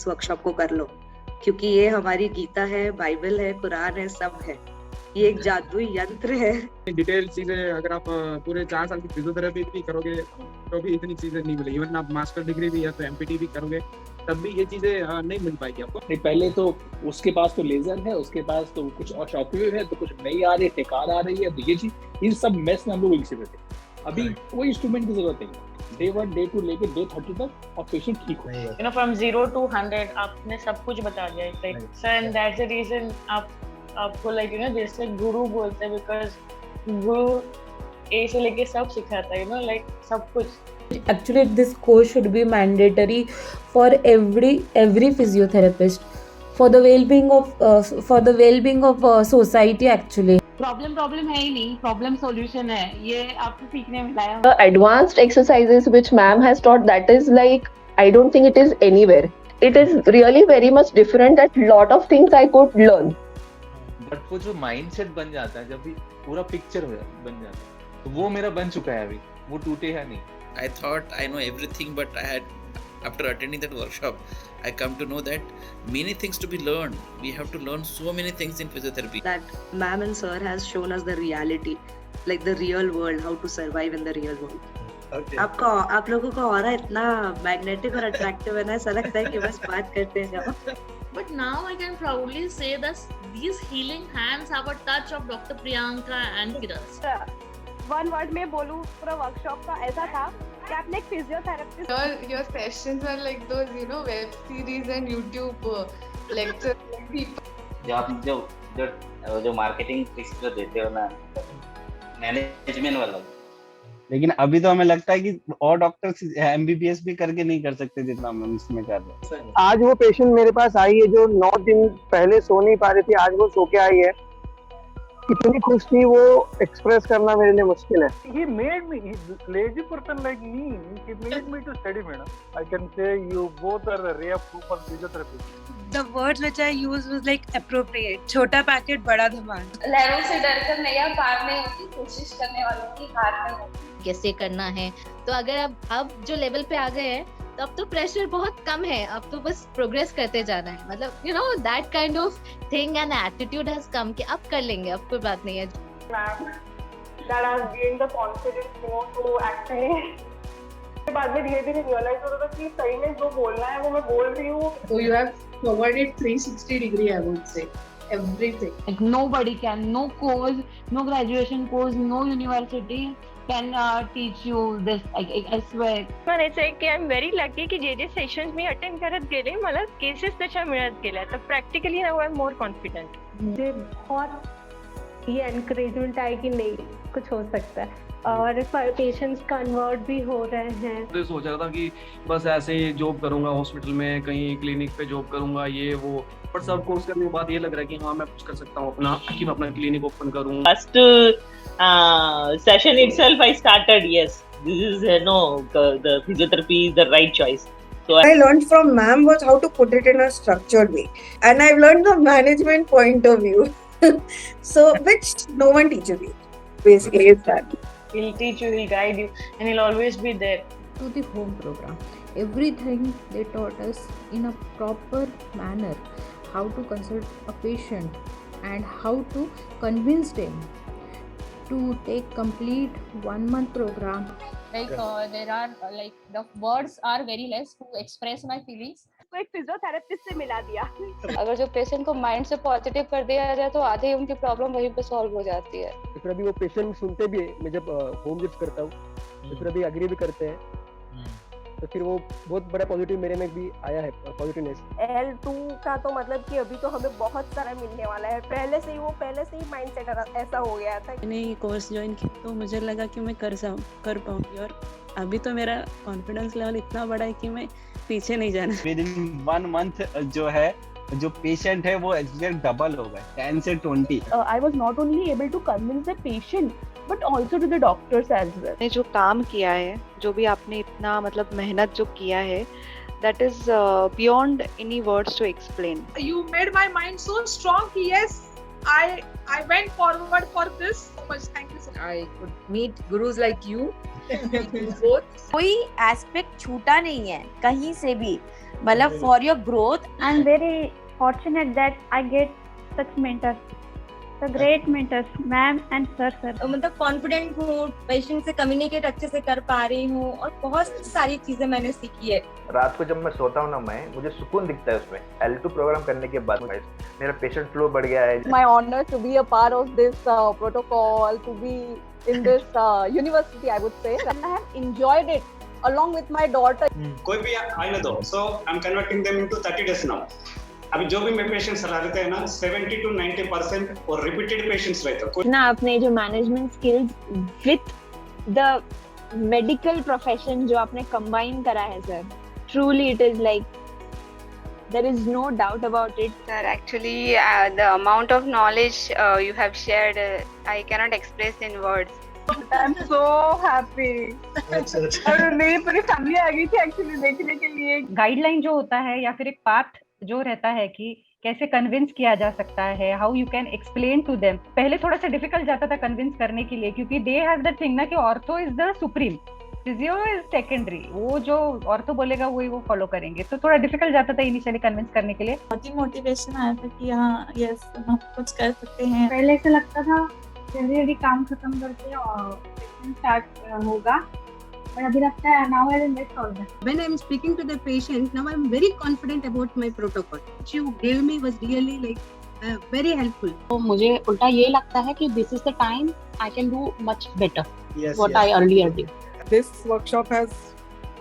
इस वर्कशॉप को कर लो, क्योंकि ये हमारी गीता है, बाइबल है, कुरान है, सब है। ये एक जादुई यंत्र है। डिटेल चीजें अगर आप पूरे 4 साल की फिजियोथेरेपी भी करोगे तो भी इतनी चीजें नहीं मिलेगी। इवन आप मास्टर डिग्री भी या तो एमपीटी भी करोगे तब भी ये चीजें नहीं मिल पाएगी आपको। नहीं, पहले तो उसके पास तो लेजर है, उसके पास तो कुछ और शॉकवेव है, तो कुछ नई आ रही है, टेकार आ रही है, तो ये चीज इन सब मेस में हम लोग इसी थे। अभी कोई इंस्ट्रूमेंट की जरूरत नहीं, डे 1 डे 2 लेके डे 30 तक और पेशेंट ठीक हो। यू नो फ्रॉम 0 to 100 आपने सब कुछ बता दिया। Like sir and that's the reason आपको लाइक यू नो जैसे गुरु बोलते हैं, बिकॉज गुरु ए से लेके सब सिखाता है, यू नो लाइक सब कुछ। Actually, this course should be mandatory for every physiotherapist for the well-being of society actually. Problem है ही नहीं, प्रॉब्लम सॉल्यूशन है, ये आपको सीखने में मिला है। The advanced exercises which ma'am has taught, that is like, I don't think it is anywhere. It is really very much different that lot of things I could learn. But वो जो mindset बन जाता है जब भी पूरा picture बन जाता है, तो वो मेरा बन चुका है अभी, वो टूटेगा नहीं। I thought I know everything, but after attending that workshop, I come to know that many things to be learned. We have to learn so many things in physiotherapy. That ma'am and sir has shown us the reality, like the real world, how to survive in the real world. Okay. आप लोगों का aura इतना magnetic और attractive है ना, ऐसा लगता है कि बस बात करते जाओ। But now I can proudly say that these healing hands have a touch of Dr. Priyanka and Kiran. One word में बोलूं, पूरा वर्कशॉप का ऐसा था कि आपने एक physiotherapist. Your sessions are like those, you know, web series and YouTube lecture. जो मार्केटिंग ट्रिक्स जो देते हो ना, मैनेजमेंट वाला। लेकिन अभी तो हमें लगता है कि और डॉक्टर्स एमबीबीएस भी करके नहीं कर सकते जितना हम इसमें कर रहे हैं। आज वो पेशेंट मेरे पास आई है जो 9 दिन पहले सो नहीं पा रही थी, आज वो सो के आई है। इतनी खुश थी, वो एक्सप्रेस करना मेरे लिए मुश्किल है। He made me, he lazy person like me, he made me to study, madam. I can say you both are the ray of proof of physiotherapy. The words which I used was like appropriate. छोटा packet बड़ा धमाल। लहरों से डरकर नैया पार नहीं होती, कोशिश करने वालों की हार नहीं होती। कैसे करना है, तो अगर अब जो लेवल पे आ गए हैं तो अब तो प्रेशर बहुत कम है, अब तो बस प्रोग्रेस करते जाना है। मतलब you know that kind of thing and attitude has come कि अब कर लेंगे, अब कोई बात नहीं है। That has gained the confidence more to actually बाद में धीरे-धीरे रियलाइज होता था कि सही में जो बोलना है वो मैं बोल रही हूँ। So you have covered it 360 degree, I would say. Everything. Like nobody can, no course, no graduation course, no university can teach you this. I swear. मैंने चेक किया, I'm very lucky कि जे सेशंस मी attend करत गेले, मला cases त्याच्या मिळत गेल्या, तर practically now I am more confident. मुझे बहुत ये एनकरेजमेंट आई कि नहीं कुछ हो सकता है, और पेशेंट्स कन्वर्ट भी हो रहे हैं। तो सोच रहा था कि बस ऐसे ही जॉब करूंगा हॉस्पिटल में, कहीं क्लिनिक पे जॉब करूंगा, ये वो, पर सब कोर्स करने के बाद ये लग रहा है कि हाँ मैं कुछ कर सकता हूँ अपना, कि मैं अपना क्लिनिक ओपन करूँ। First session itself I started, yes, this is the physiotherapy is the right choice. So I learned from ma'am was how to put it in a structured way, and I've learned the management point of view. So which no one teaches you, basically is that. He'll teach you, he'll guide you, and he'll always be there. To the home program, everything they taught us in a proper manner, how to consult a patient and how to convince them to take complete 1 month program. Like there are like the words are very less to express my feelings. को एक physiotherapist से मिला दिया। अगर जो patient को mind से positive कर दिया जाए तो आधे उनकी प्रॉब्लम वहीं पे सॉल्व हो जाती है। फिर अभी वो पेशेंट सुनते भी है, मैं जब होम विजिट करता हूँ तो फिर अभी एग्री भी करते हैं, तो फिर वो बहुत बड़ा पॉजिटिव मेरे में भी आया है, पॉजिटिवनेस। L2 का तो मतलब कि अभी तो हमें बहुत सारा मिलने वाला है, पहले से ही माइंडसेट ऐसा हो गया था। मैंने ये कोर्स ज्वाइन किया तो मुझे लगा कि मैं कर पाऊंगी, और अभी तो मेरा कॉन्फिडेंस लेवल इतना बड़ा है कि मैं पीछे नहीं जाना। Within 1 month जो है, जो पेशेंट है वो एग्जैक्ट डबल हो गए, 10 से 20। I was not only able to convince the patient but also to the doctors as well. ने जो काम किया है, जो भी आपने इतना मतलब मेहनत जो किया है, that is beyond any words to explain. You made my mind so strong. Yes, I went forward for this so much. Thank you so much. I could meet gurus like you. कोई aspect छूटा नहीं है कहीं से भी, मतलब for your growth. I'm very fortunate that I get such mentors. So great mentors, ma'am and sir मतलब confident हूँ, पेशेंट से कम्युनिकेट अच्छे से कर पा रही हूँ और बहुत सारी चीजें मैंने सीखी है। रात को जब मैं सोता हूँ ना, मुझे सुकून दिखता है उसमें। L2 प्रोग्राम करने के बाद मेरा पेशेंट फ्लो बढ़ गया है। My honor to be a part of this protocol, to be in this university, I would say, and I have enjoyed it along with my daughter. कोई भी आने दो, so I'm converting them into 30 days now. अभी जो भी मेरे patients रहते हैं ना 70 to 90% और रिपीटेड पेशेंट्स रहते हैं ना। आपने जो management skills with the medical profession जो आपने कंबाइन करा है sir, truly it is like there is no doubt about it. Sir, actually the amount of knowledge you have shared, I cannot express in words. I'm so happy. और मेरी पूरी family आ गई थी actually देखने के लिए। गाइडलाइन जो होता है या फिर एक पाथ जो रहता है कि कैसे कन्विंस किया जा सकता है, how you can explain to them. पहले थोड़ा सा डिफिकल्ट जाता था कन्विंस करने के लिए, क्योंकि दे हैव दैट थिंग ना कि ortho is the supreme, physio is secondary, वो जो ऑर्थो बोलेगा वही वो फॉलो करेंगे। तो थोड़ा डिफिकल्ट जाता था इनिशियली कन्विंस करने के लिए। बहुत ही मोटिवेशन आया था कि हाँ यस हम कुछ कर सकते हैं। पहले से लगता था जल्दी जल्दी काम खत्म करके और स्टार्ट होगा, but अभी लगता है now I will make all that. When I'm speaking to the patient, now I'm very confident about my protocol. What you gave me was really like very helpful. तो मुझे उल्टा ये लगता है कि this is the time I can do much better what I earlier did. This workshop has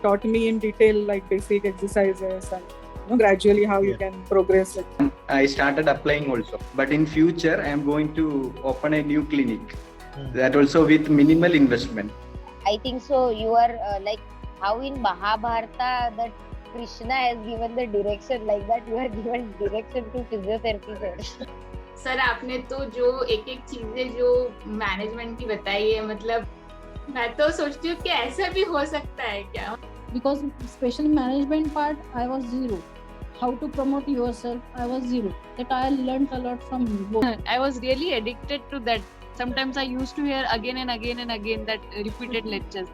taught me in detail like basic exercises and gradually how you can progress it. I started applying also, but in future I am going to open a new clinic. That also with minimal investment. I think so. You are like how in Mahabharata that Krishna has given the direction, like that you are given direction to physiotherapy sir. Sir आपने तो जो एक एक चीजें जो management की बताई है, मतलब मैं तो सोचती हूँ कि ऐसा भी हो सकता है क्या? Because special management part I was zero. How to promote yourself I was zero. That I learned a lot from you. I was really addicted to that. Sometimes I used to hear again and again and again that repeated lectures.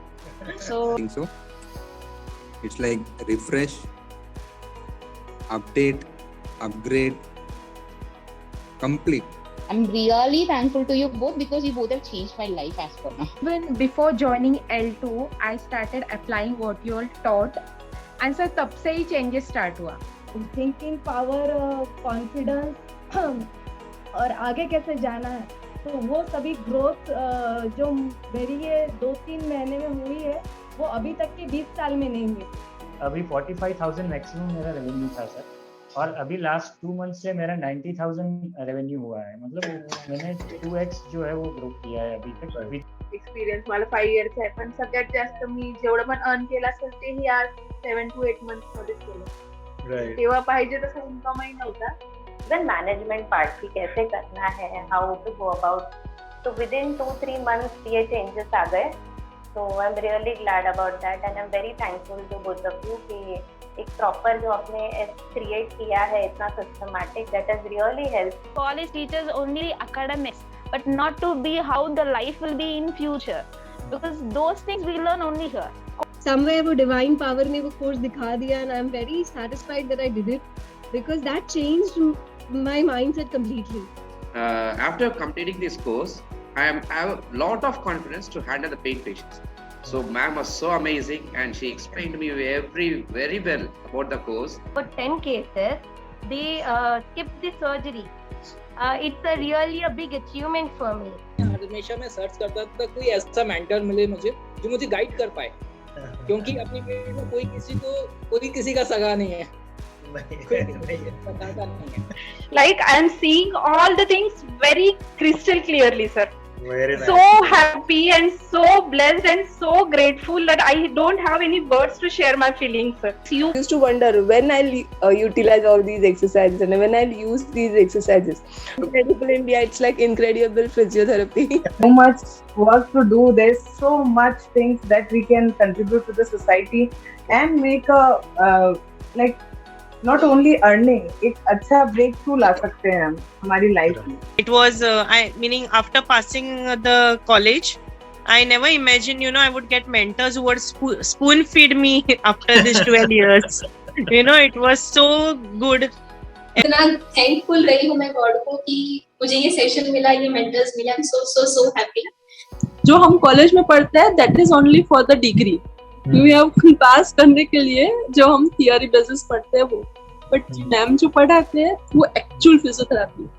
So I think so. It's like refresh, update, upgrade, complete. I'm really thankful to you both because you both have changed my life as per now. When before joining L2, I started applying what you all taught, and sir तब से ही changes start हुआ. Thinking power, confidence और आगे कैसे जाना है, तो वो सभी ग्रोथ जो मेरी ये 2-3 महीने में हुई है वो अभी तक के 20 साल में नहीं हुई। अभी 45,000 मैक्सिमम मेरा रेवेन्यू था सर, और अभी लास्ट 2 मंथ से मेरा 90,000 रेवेन्यू हुआ है। मतलब मैंने 2x जो है वो ग्रो किया है अभी तक। एक्सपिरियन्स मला 5 इयर्स आहे, पण सगळ्यात जास्त मी जेवढं पण अर्न केलं असेल ते ही आज 7 to 8 मंथ्स मध्ये केलं। तेव्हा पाहिजे तसा इन्कमही नव्हता। देन मैनेजमेंट पार्ट भी कैसे करना है, हाउ टू गो अबाउट, तो विद इन 2-3 मंथ्स ये चेंजेस आ गए। तो I am really glad about that and I am very thankful to both of you कि एक प्रॉपर जो आपने क्रिएट किया है इतना systematic, that has really help. College teaches only academics, but not to be how the life will be in future, because those things we learn only here. Somewhere वो divine power ने वो course दिखा दिया and I am very satisfied that I did it because that changed my mindset completely. After completing this course, I have a lot of confidence to handle the pain patients. So ma'am was so amazing and she explained to me very well about the course. For 10 cases, they skipped the surgery. It's a really a big achievement for me. हमेशा मैं search करता था कोई ऐसा mentor मिले मुझे जो मुझे गाइड कर पाए, क्योंकि अपनी फील्ड में कोई किसी का सगा नहीं है। Like I am seeing all the things very crystal clearly, sir. Very nice. So happy and so blessed and so grateful that I don't have any words to share my feelings, sir. You used to wonder when I'll utilize all these exercises and when I'll use these exercises. Incredible India, it's like incredible physiotherapy. So much work to do. There's so much things that we can contribute to the society and make a like not only earning, एक अच्छा break through ला सकते हैं हम हमारी life में. It was meaning after passing the college, I never imagined I would get mentors who would spoon feed me after these 12 years. You know, it was so good. इतना thankful रही हूँ मैं God को कि मुझे ये session मिला, ये मेंटर्स मिला। I am so happy. जो हम कॉलेज में पढ़ते हैं that is only for the degree, क्योंकि हम पास करने के लिए जो हम थियरी बेसिस पढ़ते हैं वो, बट मैम जो पढ़ाते हैं वो एक्चुअल फिजियोथेरेपी।